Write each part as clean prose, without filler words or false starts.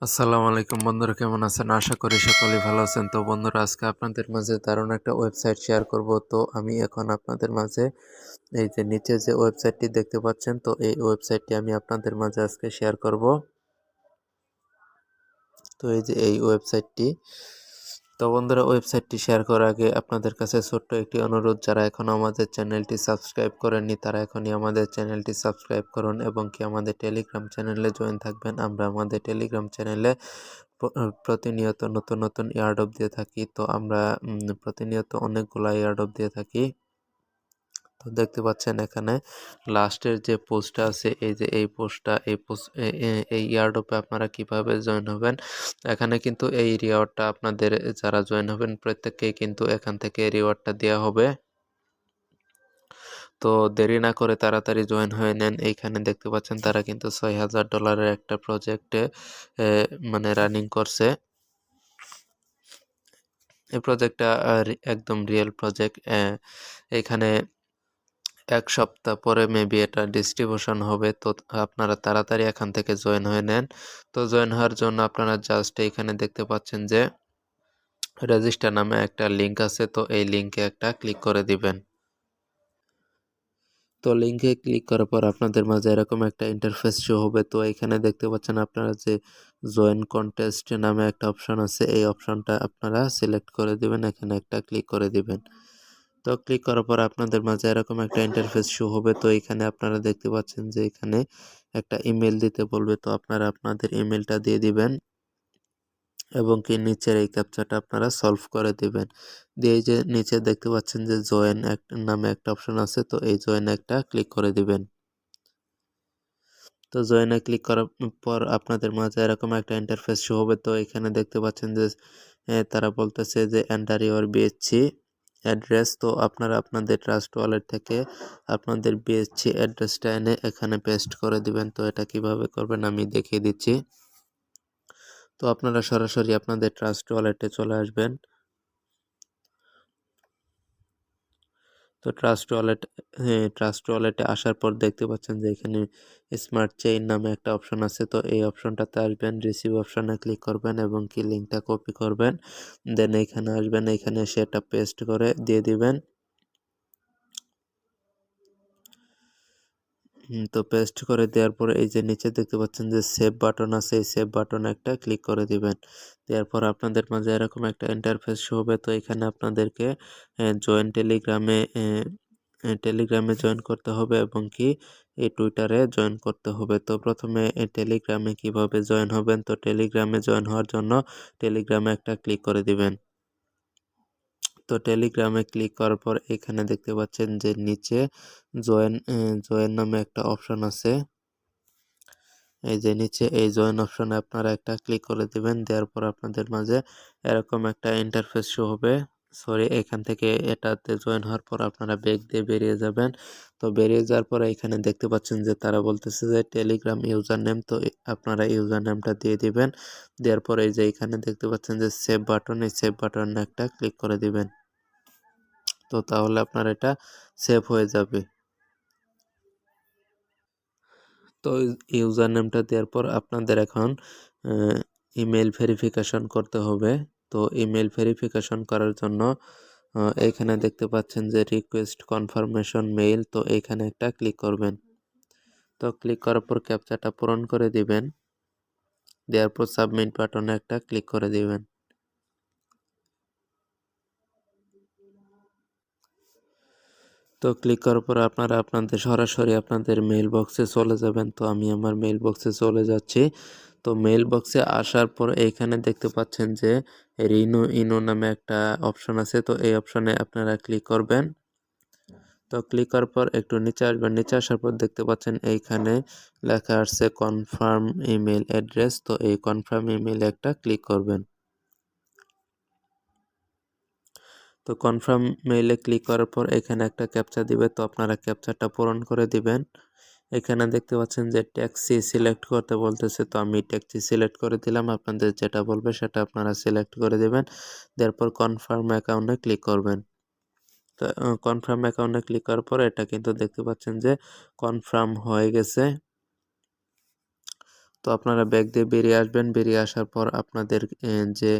আসসালামু আলাইকুম বন্ধুরা, কেমন আছেন? আশা করি সকলেই ভালো আছেন। তো বন্ধুরা, আজকে আপনাদের মাঝে দারুণ একটা ওয়েবসাইট শেয়ার করব। তো আমি এখন আপনাদের মাঝে এই যে নিচে যে ওয়েবসাইটটি দেখতে পাচ্ছেন, তো এই ওয়েবসাইটটি আমি আপনাদের মাঝে আজকে শেয়ার করব। তো এই যে এই ওয়েবসাইটটি, তো বন্ধুরা, ওয়েবসাইটটি শেয়ার করার আগে আপনাদের কাছে ছোট্ট একটি অনুরোধ, যারা এখনও আমাদের চ্যানেলটি সাবস্ক্রাইব করেননি তারা এখনই আমাদের চ্যানেলটি সাবস্ক্রাইব করুন এবং কি আমাদের টেলিগ্রাম চ্যানেলে জয়েন থাকবেন। আমরা আমাদের টেলিগ্রাম চ্যানেলে প্রতিনিয়ত নতুন নতুন এয়ারড্রপ দিয়ে থাকি। তো আমরা প্রতিনিয়ত অনেকগুলো এয়ারড্রপ দিয়ে থাকি। তো দেখতে পাচ্ছেন এখানে লাস্টের যে পোস্টটা আছে, এই যে এই পোস্টটা, এই এয়ারড্রপে আপনারা কিভাবে জয়েন হবেন। এখানে কিন্তু এই রিওয়ার্ডটা আপনাদের, যারা জয়েন হবেন প্রত্যেককেই কিন্তু এখান থেকে রিওয়ার্ডটা দেওয়া হবে। তো দেরি না করে তাড়াতাড়ি জয়েন হয়ে নেন। এইখানে দেখতে পাচ্ছেন তারা কিন্তু $6,000 একটা প্রজেক্টে মানে রানিং করছে। এই প্রজেক্টটা একদম রিয়েল প্রজেক্ট। এখানে 1 সপ্তাহ পরে মেবি এটা ডিস্ট্রিবিউশন হবে। তো আপনারা তাড়াতাড়ি এখান থেকে জয়েন হয়ে নেন। তো জয়েন হওয়ার জন্য আপনারা জাস্ট এইখানে দেখতে পাচ্ছেন যে রেজিস্টার নামে একটা লিঙ্ক আছে, তো এই লিঙ্কে একটা ক্লিক করে দিবেন। তো লিঙ্কে ক্লিক করার পর আপনাদের মাঝে এরকম একটা ইন্টারফেস শো হবে। তো এখানে দেখতে পাচ্ছেন আপনারা যে জয়েন কন্টেস্ট নামে একটা অপশন আছে, এই অপশনটা আপনারা সিলেক্ট করে দিবেন, এখানে একটা ক্লিক করে দিবেন। তো ক্লিক করার পর আপনাদের মাঝে এরকম একটা ইন্টারফেস শো হবে। তো এখানে আপনারা দেখতে পাচ্ছেন যে এখানে একটা ইমেল দিতে বলবে, তো আপনারা আপনাদের ইমেলটা দিয়ে দিবেন এবং কি নিচের এই ক্যাপচাটা আপনারা সলভ করে দিবেন। দিয়ে এই যে নিচে দেখতে পাচ্ছেন যে জয়েন নামে একটা অপশন আছে, তো এই জয়েন একটা ক্লিক করে দিবেন। তো জয়েনে ক্লিক করার পর আপনাদের মাঝে এরকম একটা ইন্টারফেস শো হবে। তো এখানে দেখতে পাচ্ছেন যে তারা বলতেছে যে এন্টার ইউর বিএসসি অ্যাড্রেস। তো আপনারা আপনাদের ট্রাস্ট ওয়ালেট থেকে আপনাদের বিএসসি অ্যাড্রেসটা এনে এখানে পেস্ট করে দিবেন। তো এটা কিভাবে করবেন আমি দেখিয়ে দিচ্ছি। তো আপনারা সরাসরি আপনাদের ট্রাস্ট ওয়ালেটে চলে আসবেন। তো ট্রাস্ট ওয়ালেটে আসার পর দেখতে পাচ্ছেন যে এখানে স্মার্ট চেইন নামে একটা অপশন আছে। তো এই অপশনটাতে আসবেন, রিসিভ অপশনে ক্লিক করবেন এবং কি লিঙ্কটা কপি করবেন। দেন এইখানে আসবেন, এইখানে সেটা পেস্ট করে দিয়ে দিবেন। তো পেস্ট করে দেওয়ার পরে এই যে নিচে দেখতে পাচ্ছেন যে সেভ বাটন আছে, এই সেভ বাটনে একটা ক্লিক করে দিবেন। দেওয়ার পর আপনাদের মাঝে এরকম একটা ইন্টারফেস শো হবে। তো এখানে আপনাদেরকে জয়েন টেলিগ্রামে জয়েন করতে হবে এবং কি এই টুইটারে জয়েন করতে হবে। তো প্রথমে টেলিগ্রামে কিভাবে জয়েন হবেন, তো টেলিগ্রামে জয়েন হওয়ার জন্য টেলিগ্রামে একটা ক্লিক করে দিবেন। তো টেলিগ্রামে ক্লিক করার পর এখানে দেখতে পাচ্ছেন যে নিচে জয়েন নামে একটা অপশন আছে। এই যে নিচে এই জয়েন অপশনে আপনারা একটা ক্লিক করে দিবেন। দেওয়ার পর আপনাদের মাঝে এরকম একটা ইন্টারফেস শো হবে। সরি, এখান থেকে এটাতে জয়েন হওয়ার পর আপনারা ব্যাক দিয়ে বেরিয়ে যাবেন। তো বেরিয়ে যাওয়ার পরে এখানে দেখতে পাচ্ছেন যে তারা বলতেছে যে টেলিগ্রাম ইউজার নেম, তো আপনারা ইউজার নেমটা দিয়ে দিবেন। দেওয়ার পরে এই যে এখানে দেখতে পাচ্ছেন যে সেভ বাটন, এই সেভ বাটনে একটা ক্লিক করে দিবেন। তো তাহলে আপনার এটা সেভ হয়ে যাবে। তো ইউজার নেমটা দেওয়ার পর আপনাদের এখন ইমেল ভেরিফিকেশন করতে হবে। তো ইমেল ভেরিফিকেশন করার জন্য এইখানে দেখতে পাচ্ছেন যে রিকোয়েস্ট কনফার্মেশন মেইল, তো এইখানে একটা ক্লিক করবেন। তো ক্লিক করার পর ক্যাপচাটা পূরণ করে দিবেন। দেওয়ার পর সাবমিট বাটনে একটা ক্লিক করে দিবেন। তো ক্লিক করার পর আপনারা আপনাদের সরাসরি আপনাদের মেইল বক্সে চলে যাবেন। তো আমি আমার মেইল বক্সে চলে যাচ্ছি। তো মেইল বক্সে আসার পর এইখানে দেখতে পাচ্ছেন যে ইনো নামে একটা অপশন আছে, তো এই অপশনে আপনারা ক্লিক করবেন। তো ক্লিক করার পর একটু নিচে আসবেন, নিচে আসার পর দেখতে পাচ্ছেন এইখানে লেখা আসছে কনফার্ম ইমেল অ্যাড্রেস। তো এই কনফার্ম ইমেইলে একটা ক্লিক করবেন। তো কনফার্ম মেইলে ক্লিক করার পর এখানে একটা ক্যাপচা দিবে, তো আপনারা ক্যাপচাটা পূরণ করে দিবেন। এখানে দেখতে পাচ্ছেন যে ট্যাক্সি সিলেক্ট করতে বলতেছে, তো আমি ট্যাক্সি সিলেক্ট করে দিলাম। আপনাদের যেটা বলবে সেটা আপনারা সিলেক্ট করে দিবেন। তারপর কনফার্ম অ্যাকাউন্টে ক্লিক করবেন। তো কনফার্ম অ্যাকাউন্টে ক্লিক করার পর এটা কিন্তু দেখতে পাচ্ছেন যে কনফার্ম হয়ে গেছে। তো আপনারা ব্যাক দিয়ে বেরিয়ে আসবেন, বেরিয়ে আসার পর আপনাদের যে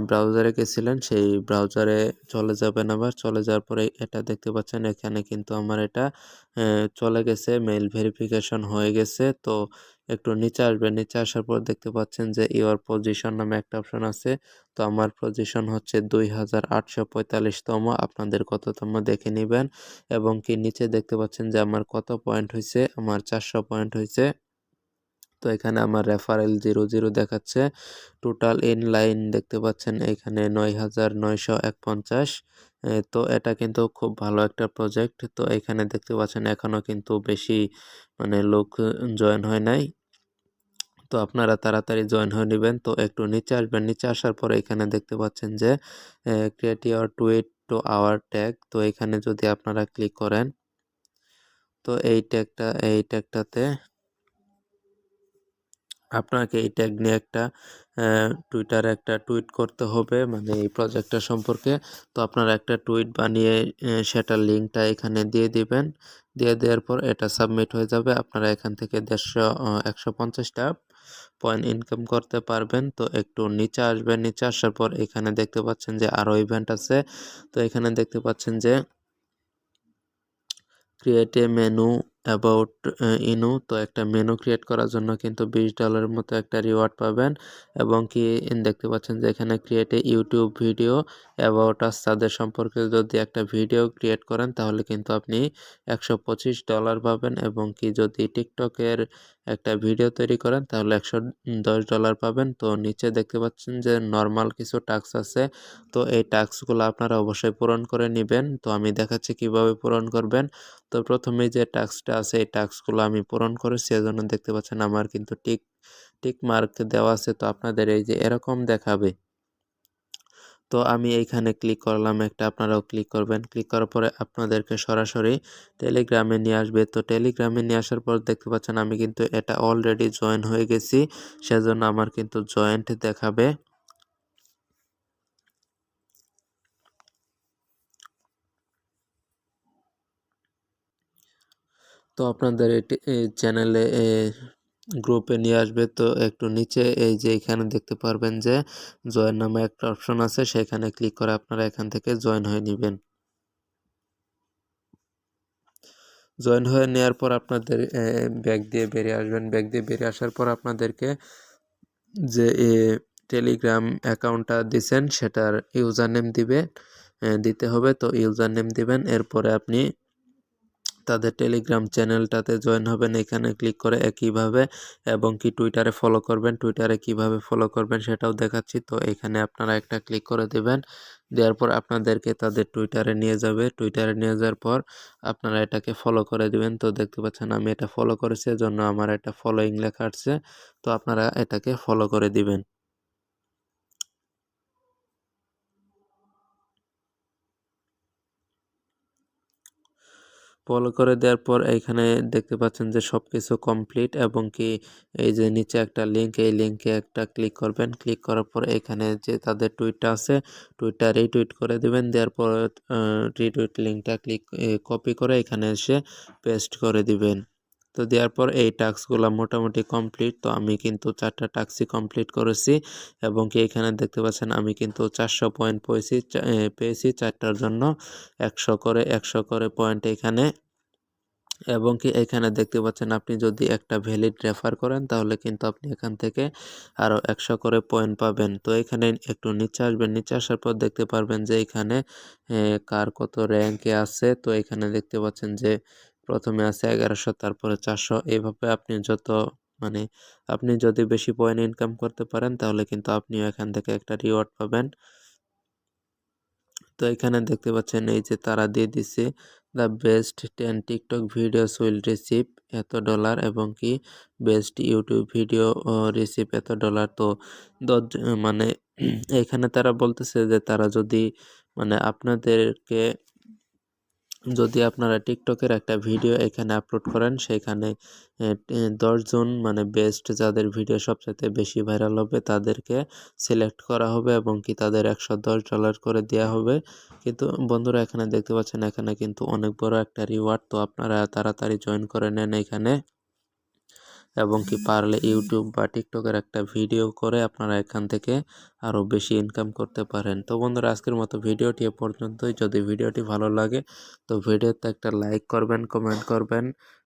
ব্রাউজারে গেছিলেন সেই ব্রাউজারে চলে যাবেন। আবার চলে যাওয়ার পরে এটা দেখতে পাচ্ছেন, এখানে কিন্তু আমার এটা চলে গেছে, মেইল ভেরিফিকেশন হয়ে গেছে। তো একটু নিচে আসবেন, নিচে আসার পর দেখতে পাচ্ছেন যে ইওর পজিশন নামে একটা অপশন আছে। তো আমার পজিশন হচ্ছে 2845তম, আপনাদের কততম দেখে নেবেন। এবং কি নিচে দেখতে পাচ্ছেন যে আমার কত পয়েন্ট হয়েছে, আমার 400 পয়েন্ট হয়েছে। তো এখানে আমার রেফারেল 00 দেখাচ্ছে। টোটাল ইন লাইন দেখতে পাচ্ছেন এখানে 9950। তো এটা কিন্তু খুব ভালো একটা প্রজেক্ট। তো এখানে দেখতে পাচ্ছেন এখনো কিন্তু বেশি মানে লোক জয়েন হয় নাই। তো আপনারা তাড়াতাড়ি জয়েন হয়ে নেবেন। তো একটু নিচে আসবেন, নিচে আসার পরে এখানে দেখতে পাচ্ছেন যে create your tweet to our tag. তো এখানে যদি আপনারা ক্লিক করেন, তো এই ট্যাগটাতে আপনাকে এই ট্যাগ নিয়ে একটা টুইটারে একটা টুইট করতে হবে, মানে এই প্রজেক্টটা সম্পর্কে। তো আপনারা একটা টুইট বানিয়ে সেটার লিঙ্কটা এখানে দিয়ে দিবেন। দিয়ে দেওয়ার পর এটা সাবমিট হয়ে যাবে। আপনারা এখান থেকে 150টা পয়েন্ট ইনকাম করতে পারবেন। তো একটু নিচে আসবেন, নিচে আসার পর এখানে দেখতে পাচ্ছেন যে আরও ইভেন্ট আছে। তো এখানে দেখতে পাচ্ছেন যে ক্রিয়েট এ মেনু অ্যাবাউট ইনু। তো একটা মেনু ক্রিয়েট করার জন্য কিন্তু $20 মতো একটা রিওয়ার্ড পাবেন। এবং কি দেখতে পাচ্ছেন যে এখানে create a YouTube video about us, তাদের সম্পর্কে যদি একটা ভিডিও ক্রিয়েট করেন তাহলে কিন্তু আপনি $125 পাবেন। এবং কি যদি টিকটকের একটা ভিডিও তৈরি করেন তাহলে $110 পাবেন। তো নিচে দেখতে পাচ্ছেন যে নর্মাল কিছু টাস্ক আছে। তো এই টাস্কগুলো আপনারা অবশ্যই পূরণ করে নেবেন। তো আমি দেখাচ্ছি কিভাবে পূরণ করবেন। তো প্রথমে যে টাস্কটা আছে এই টাস্কগুলো আমি পূরণ করেছি, এজন্য দেখতে পাচ্ছেন আমার কিন্তু টিক টিক মার্ক দেওয়া আছে। তো আপনাদের এই যে এরকম দেখাবে। তো আমি এইখানে ক্লিক করলাম একটা, আপনারাও ক্লিক করবেন। ক্লিক করার পরে আপনাদেরকে সরাসরি টেলিগ্রামে নিয়ে আসবে। তো টেলিগ্রামে নিয়ে আসার পর দেখতে পাচ্ছেন আমি কিন্তু এটা অলরেডি জয়েন হয়ে গেছি, সেজন্য আমার কিন্তু জয়েন্ট দেখাবে। তো আপনাদের এই চ্যানেলে গ্রুপে নিয়ে আসবে। তো একটু নিচে এই যে এখানে দেখতে পারবেন যে জয়েন নামে একটা অপশন আছে, সেখানে ক্লিক করে আপনারা এখান থেকে জয়েন হয়ে নেবেন। জয়েন হয়ে নেওয়ার পর আপনাদের ব্যাক দিয়ে বেরিয়ে আসবেন। ব্যাক দিয়ে বেরিয়ে আসার পর আপনাদেরকে যে টেলিগ্রাম অ্যাকাউন্টটা দিছেন সেটার ইউজার নেম দিতে হবে। তো ইউজার নেম দিবেন, এরপরে আপনি তাদের টেলিগ্রাম চ্যানেলটাতে জয়েন হবেন এখানে ক্লিক করে একইভাবে। এবং কি টুইটারে ফলো করবেন, টুইটারে কিভাবে ফলো করবেন সেটাও দেখাচ্ছি। তো এখানে আপনারা একটা ক্লিক করে দেবেন, দেওয়ার পর আপনাদেরকে তাদের টুইটারে নিয়ে যাবে। টুইটারে নিয়ে যাওয়ার পর আপনারা এটাকে ফলো করে দিবেন। তো দেখতে পাচ্ছেন আমি এটা ফলো করেছি, এজন্য আমার একটা ফলোইং লেখা আসছে। তো আপনারা এটাকে ফলো করে দিবেন। ফলো করে দেওয়ার পর এইখানে দেখতে পাচ্ছেন যে সবকিছু কমপ্লিট। এবং কি এই যে নিচে একটা লিঙ্ক, এই লিঙ্কে একটা ক্লিক করবেন। ক্লিক করার পর এখানে যে তাদের টুইটটা আছে টুইটটা রিটুইট করে দিবেন। দেওয়ার পর রিটুইট লিঙ্কটা কপি করে এখানে এসে পেস্ট করে দিবেন। তো দেওয়ার পর এই টাস্কগুলো মোটামুটি কমপ্লিট। তো আমি কিন্তু 4টা টাস্কই কমপ্লিট করেছি। এবং কি এখানে দেখতে পাচ্ছেন আমি কিন্তু 400 পয়েন্ট পেয়েছি 4টার জন্য 100 করে পয়েন্ট এখানে। এবং কি এখানে দেখতে পাচ্ছেন আপনি যদি একটা ভ্যালিড রেফার করেন তাহলে কিন্তু আপনি এখান থেকে আরও 100 করে পয়েন্ট পাবেন। তো এখানে একটু নিচে আসবেন, নিচে আসার পর দেখতে পারবেন যে এখানে কার কত র্যাঙ্কে আছে। তো এখানে দেখতে পাচ্ছেন যে প্রথমে আছে 1100, তারপরে 400। এইভাবে আপনি মানে আপনি যদি বেশি পয়েন্ট ইনকাম করতে পারেন তাহলে কিন্তু আপনিও এখান থেকে একটা রিওয়ার্ড পাবেন। তো এখানে দেখতে পাচ্ছেন এই যে তারা দিয়ে দিছে the best 10 TikTok videos will receive এত ডলার। এবং কি বেস্ট ইউটিউব ভিডিও রিসিভ এত ডলার। তো মানে এখানে তারা বলতেছে যে তারা যদি মানে আপনাদেরকে যদি আপনারা টিকটকের একটা ভিডিও এখানে আপলোড করেন, সেখানে 10 জন মানে বেস্ট যাদের ভিডিও সবচেয়ে বেশি ভাইরাল হবে তাদেরকে সিলেক্ট করা হবে। এবং কি তাদের $110 করে দেওয়া হবে। কিন্তু বন্ধুরা এখানে দেখতে পাচ্ছেন এখানে কিন্তু অনেক বড় একটা রিওয়ার্ড। তো আপনারা তাড়াতাড়ি জয়েন করে নেন এখানে। এবং কি পারলে ইউটিউব বা টিকটকের একটা ভিডিও করে আপনারা এখান থেকে আরও বেশি ইনকাম করতে পারেন। তো বন্ধুরা, আজকের মতো ভিডিওটি এ পর্যন্তই। যদি ভিডিওটি ভালো লাগে তো ভিডিওতে একটা লাইক করবেন, কমেন্ট করবেন।